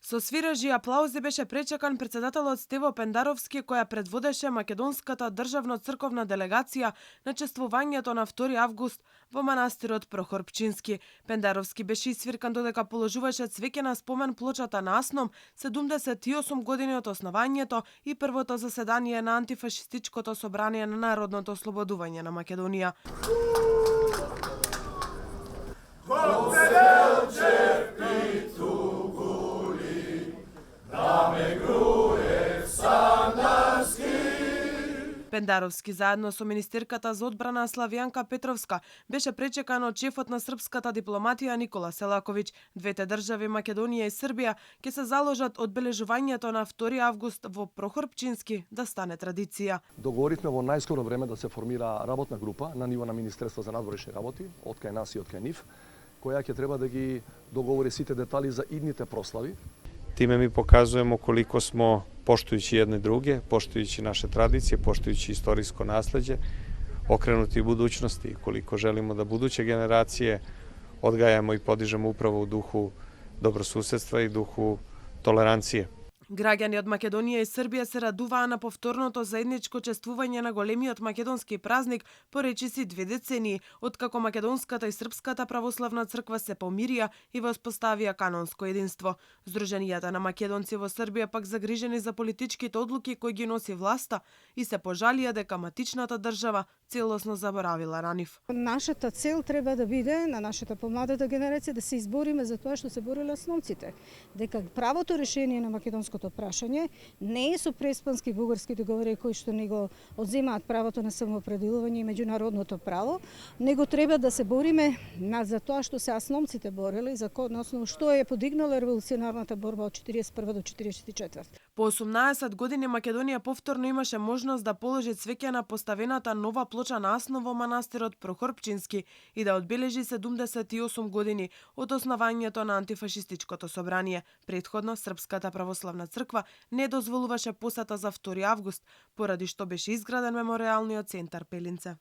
Со свирежи и аплаузи беше пречекан председателот Стево Пендаровски, која предводеше македонската државно-црковна делегација на чествувањето на 2 август во манастирот Прохор Пчински. Пендаровски беше исвиркан додека положуваше цвеќе на спомен плочата на Асном 78 години од основањето и првото заседание на антифашистичкото собрание на Народното ослободување на Македонија. Пендаровски заедно со министерката за одбрана Славјанка Петровска беше пречекан од шефот на српската дипломатија Никола Селаковиќ. Двете држави Македонија и Србија ќе се заложат одбележувањето на 2 август во Прохор Пчински да стане традиција. Договоривме во најскоро време да се формира работна група на ниво на Министерство за надворешни работи, од кај нас и од кај нив, која ќе треба да ги договори сите детали за идните прослави. Time mi pokazujemo koliko smo, poštujući jedne druge, poštujući naše tradicije, poštujući istorijsko nasleđe, okrenuti u budućnosti, koliko želimo da buduće generacije odgajamo i podižemo upravo u duhu dobrosusedstva i duhu tolerancije. Граѓани од Македонија и Србија се радуваа на повторното заедничко чествување на големиот македонски празник по речиси 2 децении, откако македонската и српската православна црква се помирија и воспоставија канонско единство. Здруженијата на македонци во Србија пак загрижени за политичките одлуки кои ги носи власта и се пожалија дека матичната држава целосно заборавила на нив. Нашата цел треба да биде на нашата помладата генерација да се избориме за тоа што се бореле основците, дека правото решение на македонското прашање не е со преспански бугарски договори кои што ни го одземаат правото на самоопределување и меѓународното право, него треба да се бориме за тоа што се основците борели, односно што е подигнала револуционарната борба од 41 до 44. По 18 години Македонија повторно имаше можност да положи цвеќе на поставената нова плоча на Асно во манастирот Прохор Пчински и да одбележи 78 години од основањето на антифашистичкото собрание. Претходно Српската православна црква не дозволуваше посета за 2 август, поради што беше изграден меморијалниот центар Пелинце.